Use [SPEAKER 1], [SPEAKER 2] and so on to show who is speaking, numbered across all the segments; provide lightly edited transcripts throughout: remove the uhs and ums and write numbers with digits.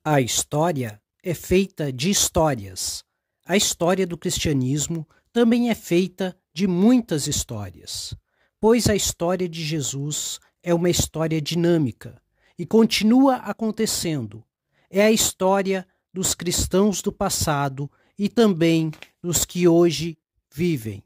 [SPEAKER 1] A história é feita de histórias. A história do cristianismo também é feita de muitas histórias, pois a história de Jesus é uma história dinâmica e continua acontecendo. É a história dos cristãos do passado e também dos que hoje vivem.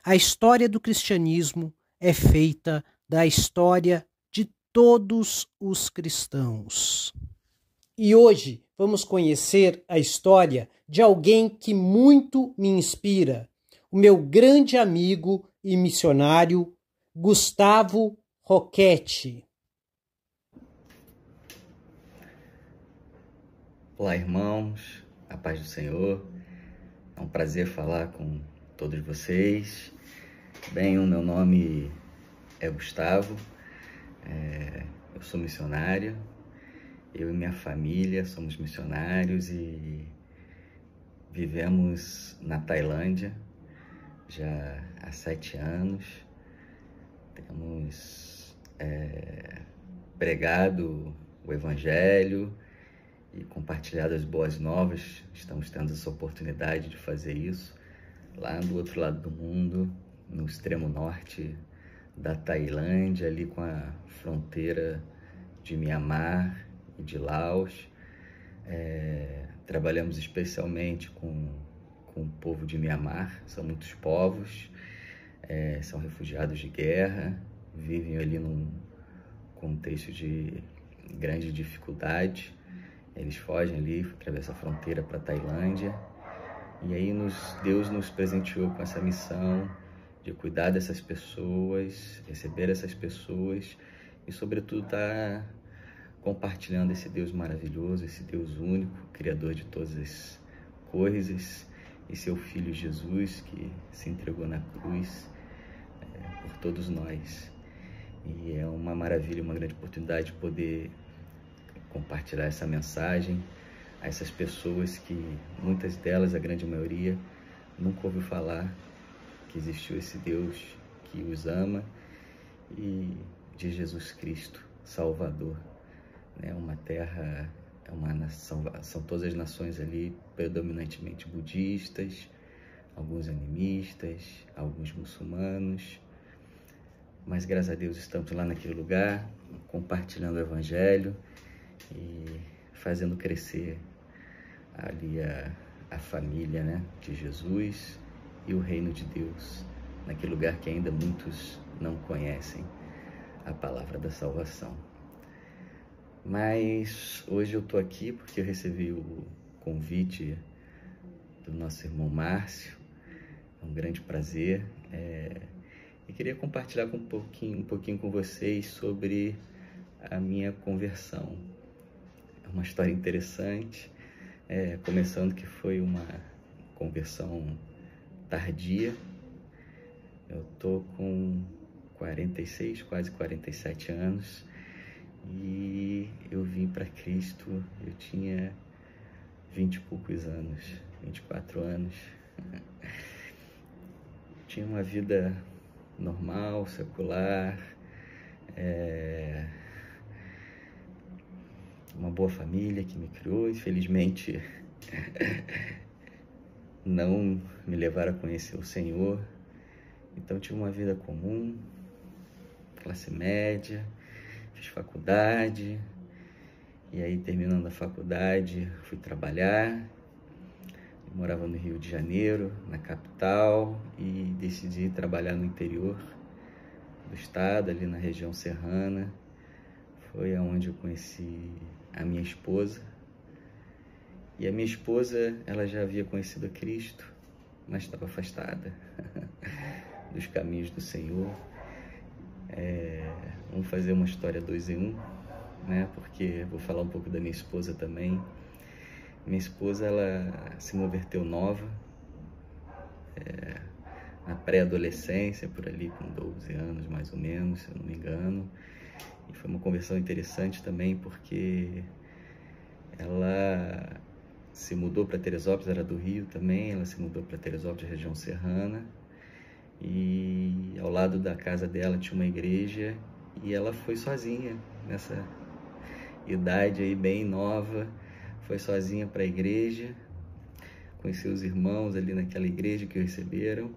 [SPEAKER 1] A história do cristianismo é feita da história de todos os cristãos. E hoje vamos conhecer a história de alguém que muito me inspira, o meu grande amigo e missionário, Gustavo Roquette.
[SPEAKER 2] Olá, irmãos, a paz do Senhor. É um prazer falar com todos vocês. Bem, o meu nome é Gustavo, eu sou missionário. Eu e minha família somos missionários e vivemos na Tailândia já há 7 anos. Temos pregado o Evangelho e compartilhado as boas novas. Estamos tendo essa oportunidade de fazer isso lá do outro lado do mundo, no extremo norte da Tailândia, ali com a fronteira de Mianmar e de Laos. Trabalhamos especialmente com o povo de Mianmar. São muitos povos, são refugiados de guerra, vivem ali num contexto de grande dificuldade. Eles fogem ali, atravessam a fronteira para a Tailândia. E aí Deus nos presenteou com essa missão de cuidar dessas pessoas, receber essas pessoas e, sobretudo, estar compartilhando esse Deus maravilhoso, esse Deus único, Criador de todas as coisas, e seu Filho Jesus, que se entregou na cruz por todos nós. E é uma maravilha, uma grande oportunidade de poder compartilhar essa mensagem a essas pessoas que, muitas delas, a grande maioria, nunca ouviu falar que existiu esse Deus que os ama e de Jesus Cristo, Salvador. Uma terra, é uma nação, são todas as nações ali predominantemente budistas, alguns animistas, alguns muçulmanos, mas graças a Deus estamos lá naquele lugar, compartilhando o Evangelho e fazendo crescer ali a família, de Jesus e o reino de Deus, naquele lugar que ainda muitos não conhecem a palavra da salvação. Mas hoje eu estou aqui porque eu recebi o convite do nosso irmão Márcio. É um grande prazer. E queria compartilhar um pouquinho com vocês sobre a minha conversão. É uma história interessante, começando que foi uma conversão tardia. Eu estou com 46, quase 47 anos. E eu vim para Cristo, eu tinha 20 e poucos anos, 24 anos. Tinha uma vida normal, secular, uma boa família que me criou. Infelizmente, não me levaram a conhecer o Senhor. Então, tive uma vida comum, classe média. Fiz faculdade, e aí, terminando a faculdade, fui trabalhar. Eu morava no Rio de Janeiro, na capital, e decidi trabalhar no interior do estado, ali na região serrana. Foi onde eu conheci a minha esposa. E a minha esposa, ela já havia conhecido a Cristo, mas estava afastada dos caminhos do Senhor. Vamos fazer uma história 2 em 1, porque vou falar um pouco da minha esposa também. Minha esposa, ela se converteu nova, na pré-adolescência, por ali com 12 anos mais ou menos, se eu não me engano. E foi uma conversão interessante também, porque ela se mudou para Teresópolis, era do Rio também, ela se mudou para Teresópolis, região serrana. E ao lado da casa dela tinha uma igreja, e ela foi sozinha nessa idade aí bem nova, foi sozinha para a igreja, conheceu os irmãos ali naquela igreja que o receberam,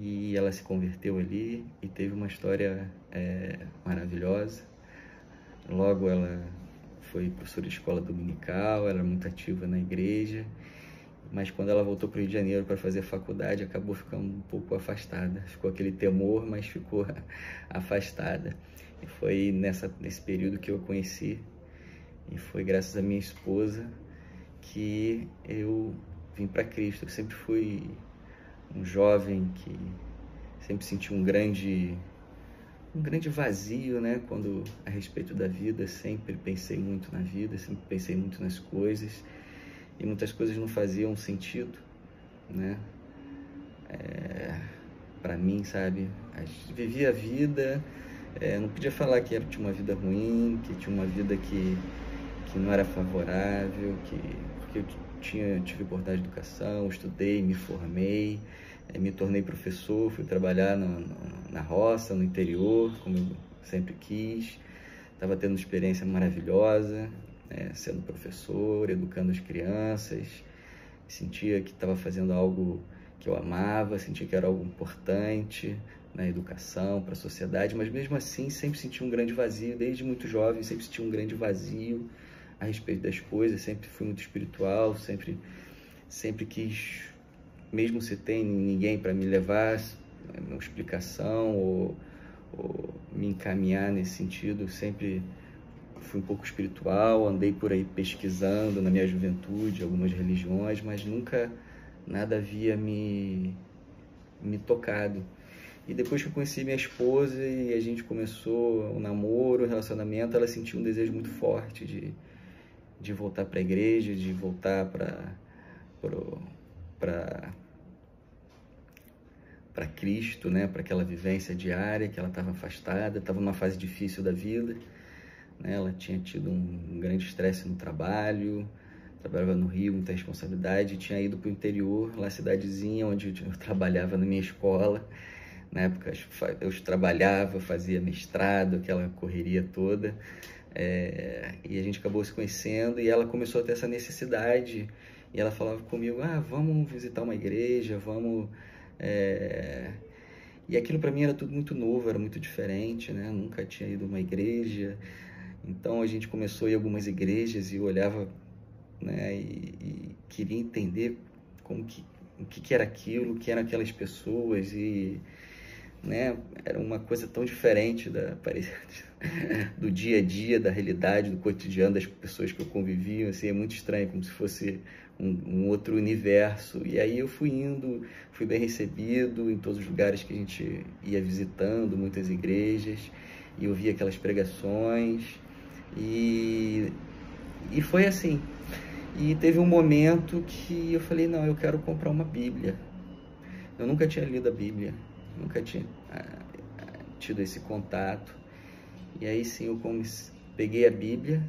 [SPEAKER 2] e ela se converteu ali e teve uma história maravilhosa. Logo ela foi professora de escola dominical, era muito ativa na igreja, mas quando ela voltou para o Rio de Janeiro para fazer faculdade, acabou ficando um pouco afastada. Ficou aquele temor, mas ficou afastada. E foi nesse período que eu a conheci, e foi graças à minha esposa que eu vim para Cristo. Eu sempre fui um jovem que sempre senti um grande vazio, né? Quando a respeito da vida, sempre pensei muito na vida, sempre pensei muito nas coisas, e muitas coisas não faziam sentido, né? Para mim, sabe? Vivia a vida, não podia falar que tinha uma vida ruim, que tinha uma vida que não era favorável, porque eu tive oportunidade de educação, estudei, me formei, me tornei professor, fui trabalhar na roça, no interior, como eu sempre quis. Estava tendo uma experiência maravilhosa, sendo professor, educando as crianças. Sentia que estava fazendo algo que eu amava, sentia que era algo importante na educação, para a sociedade, mas mesmo assim sempre senti um grande vazio. Desde muito jovem sempre senti um grande vazio a respeito das coisas. Sempre fui muito espiritual, sempre quis, mesmo se tem ninguém para me levar uma explicação ou me encaminhar nesse sentido, sempre fui um pouco espiritual, andei por aí pesquisando na minha juventude algumas religiões, mas nunca nada havia me tocado. E depois que eu conheci minha esposa e a gente começou um namoro, um relacionamento, ela sentiu um desejo muito forte de voltar para a igreja, de voltar para Cristo, né? Para aquela vivência diária, que ela estava afastada, estava numa fase difícil da vida, né? Ela tinha tido um grande estresse no trabalho, trabalhava no Rio, muita responsabilidade, tinha ido para o interior, lá cidadezinha, onde eu trabalhava na minha escola. Na época eu trabalhava, fazia mestrado, aquela correria toda, e a gente acabou se conhecendo, e ela começou a ter essa necessidade, e ela falava comigo, vamos visitar uma igreja, vamos... E aquilo para mim era tudo muito novo, era muito diferente, né? Nunca tinha ido a uma igreja. Então a gente começou a ir a algumas igrejas e eu olhava, né, e queria entender o que era aquilo, o que eram aquelas pessoas, e, né, era uma coisa tão diferente do dia a dia, da realidade, do cotidiano das pessoas que eu convivia, assim, é muito estranho, como se fosse um outro universo. E aí eu fui bem recebido em todos os lugares que a gente ia visitando, muitas igrejas, e eu via aquelas pregações, e foi assim. E teve um momento que eu falei, não, eu quero comprar uma Bíblia. Eu nunca tinha lido a Bíblia, nunca tinha tido esse contato. E aí sim eu peguei a Bíblia,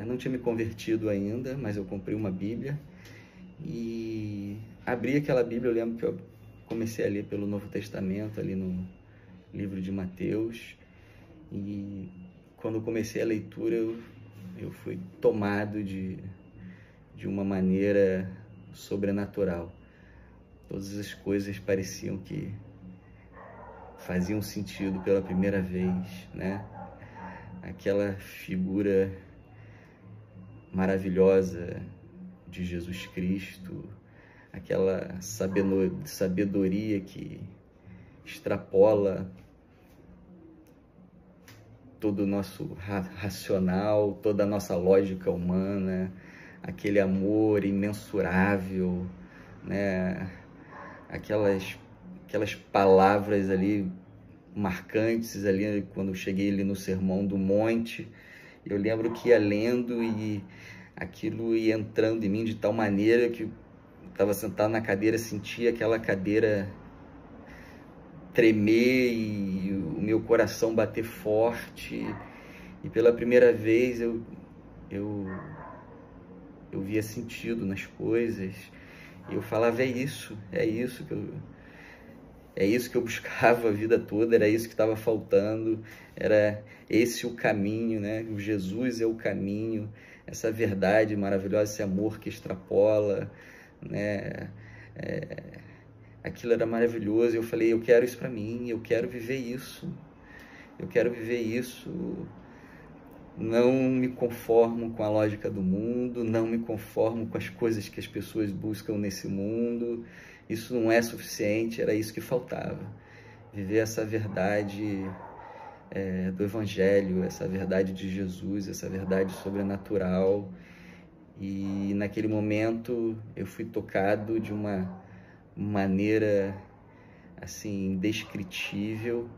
[SPEAKER 2] não tinha me convertido ainda, mas eu comprei uma Bíblia e abri aquela Bíblia. Eu lembro que eu comecei a ler pelo Novo Testamento, ali no livro de Mateus, e quando eu comecei a leitura eu fui tomado de uma maneira sobrenatural. Todas as coisas pareciam que faziam sentido pela primeira vez, né? Aquela figura maravilhosa de Jesus Cristo, aquela sabedoria que extrapola todo o nosso racional, toda a nossa lógica humana, aquele amor imensurável, né? Aquelas palavras ali marcantes ali quando eu cheguei ali no Sermão do Monte. Eu lembro que ia lendo e aquilo ia entrando em mim de tal maneira que eu estava sentado na cadeira, sentia aquela cadeira tremer e o meu coração bater forte, e pela primeira vez eu via sentido nas coisas, e eu falava, é isso que eu buscava a vida toda, era isso que estava faltando, era esse o caminho, né? O Jesus é o caminho, essa verdade maravilhosa, esse amor que extrapola, né? Aquilo era maravilhoso. Eu falei, eu quero isso para mim, eu quero viver isso, eu quero viver isso. Não me conformo com a lógica do mundo, não me conformo com as coisas que as pessoas buscam nesse mundo. Isso não é suficiente, era isso que faltava. Viver essa verdade do Evangelho, essa verdade de Jesus, essa verdade sobrenatural. E naquele momento eu fui tocado de uma maneira assim indescritível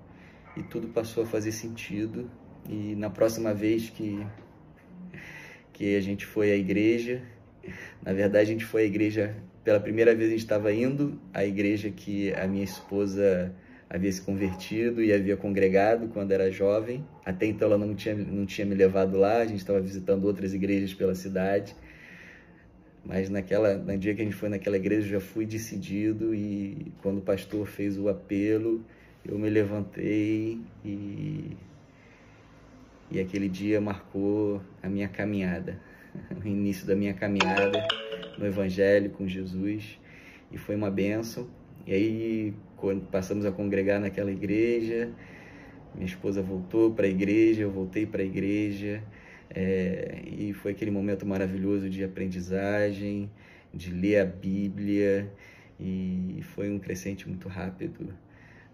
[SPEAKER 2] e tudo passou a fazer sentido. E na próxima vez que a gente foi à igreja, na verdade a gente foi à igreja, pela primeira vez a gente estava indo à igreja que a minha esposa havia se convertido e havia congregado quando era jovem. Até então ela não tinha me levado lá, a gente estava visitando outras igrejas pela cidade. Mas no dia que a gente foi naquela igreja, eu já fui decidido, e quando o pastor fez o apelo, eu me levantei e aquele dia marcou a minha caminhada, o início da minha caminhada no Evangelho com Jesus, e foi uma bênção. E aí, quando passamos a congregar naquela igreja, minha esposa voltou para a igreja, eu voltei para a igreja, e foi aquele momento maravilhoso de aprendizagem, de ler a Bíblia, e foi um crescente muito rápido,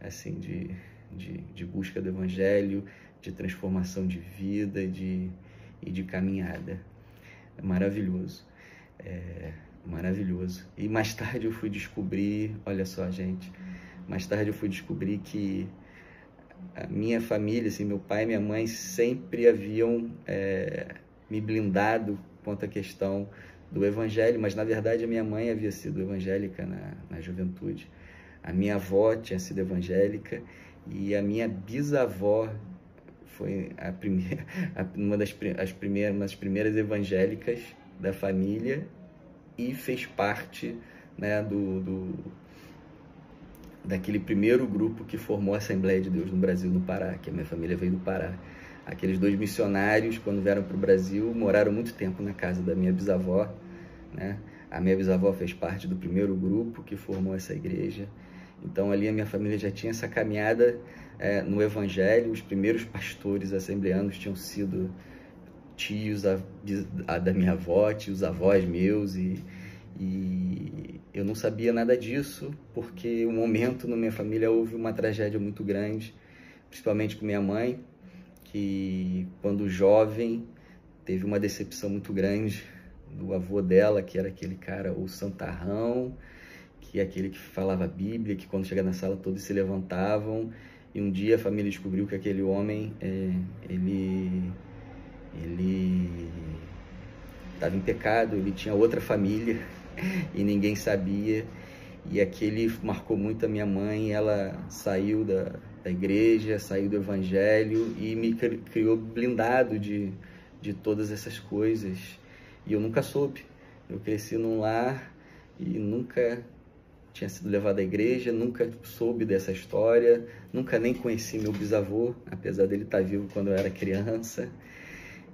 [SPEAKER 2] assim, de busca do Evangelho, de transformação de vida e de caminhada. Maravilhoso, maravilhoso. E mais tarde eu fui descobrir, olha só, gente, mais tarde eu fui descobrir que a minha família, assim, meu pai e minha mãe sempre haviam me blindado quanto à questão do Evangelho, mas na verdade a minha mãe havia sido evangélica na juventude, a minha avó tinha sido evangélica, e a minha bisavó foi uma das primeiras evangélicas da família, e fez parte, né, daquele primeiro grupo que formou a Assembleia de Deus no Brasil, no Pará, que a minha família veio do Pará. Aqueles 2 missionários, quando vieram para o Brasil, moraram muito tempo na casa da minha bisavó, né? A minha bisavó fez parte do primeiro grupo que formou essa igreja. Então ali a minha família já tinha essa caminhada no Evangelho. Os primeiros pastores assembleanos tinham sido tios da minha avó, tios avós meus, e eu não sabia nada disso, porque um momento na minha família houve uma tragédia muito grande, principalmente com minha mãe, que quando jovem teve uma decepção muito grande do avô dela, que era aquele cara, o santarrão, que é aquele que falava a Bíblia, que quando chegava na sala todos se levantavam, e um dia a família descobriu que aquele homem, ele estava em pecado, ele tinha outra família e ninguém sabia, e aquele marcou muito a minha mãe. Ela saiu da igreja, saiu do Evangelho e me criou blindado de todas essas coisas, e eu nunca soube. Eu cresci num lar e nunca tinha sido levado à igreja, nunca soube dessa história, nunca nem conheci meu bisavô, apesar dele estar vivo quando eu era criança.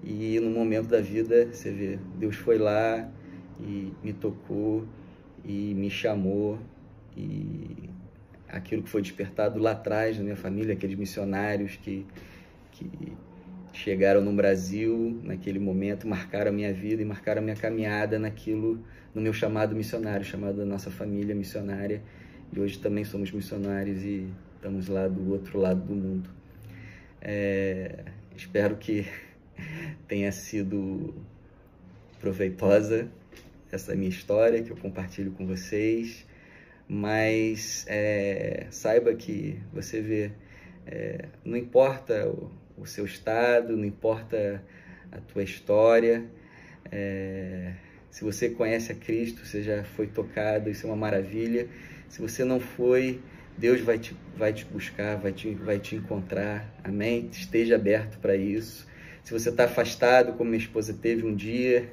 [SPEAKER 2] E no momento da vida, você vê, Deus foi lá e me tocou e me chamou, e aquilo que foi despertado lá atrás na minha família, aqueles missionários que chegaram no Brasil naquele momento, marcaram a minha vida e marcaram a minha caminhada no meu chamado missionário, chamado da nossa família missionária, e hoje também somos missionários e estamos lá do outro lado do mundo. Espero que tenha sido proveitosa essa minha história, que eu compartilho com vocês, mas saiba que você vê, não importa o seu estado, não importa a tua história, se você conhece a Cristo, você já foi tocado, isso é uma maravilha. Se você não foi, Deus vai te buscar, vai te encontrar, amém? Esteja aberto para isso. Se você está afastado, como minha esposa teve um dia,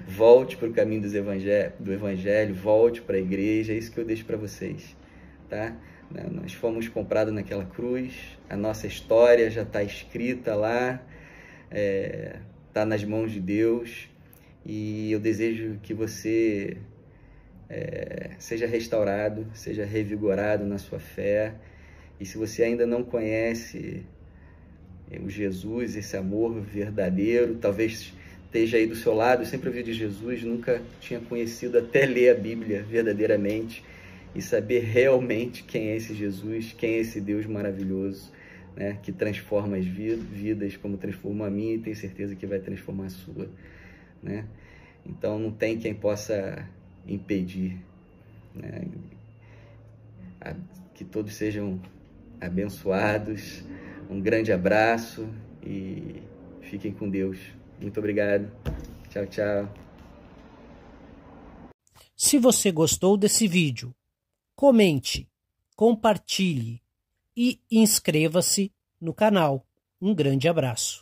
[SPEAKER 2] volte para o caminho do Evangelho, volte para a igreja, é isso que eu deixo para vocês, tá? Nós fomos comprados naquela cruz, a nossa história já está escrita lá, tá nas mãos de Deus, e eu desejo que você seja restaurado, seja revigorado na sua fé. E se você ainda não conhece o Jesus, esse amor verdadeiro, talvez esteja aí do seu lado, eu sempre ouvi de Jesus, nunca tinha conhecido até ler a Bíblia verdadeiramente e saber realmente quem é esse Jesus, quem é esse Deus maravilhoso, né, que transforma as vidas como transformou a minha, e tenho certeza que vai transformar a sua, né? Então não tem quem possa impedir, né? Que todos sejam abençoados. Um grande abraço e fiquem com Deus. Muito obrigado. Tchau, tchau.
[SPEAKER 1] Se você gostou desse vídeo, comente, compartilhe e inscreva-se no canal. Um grande abraço.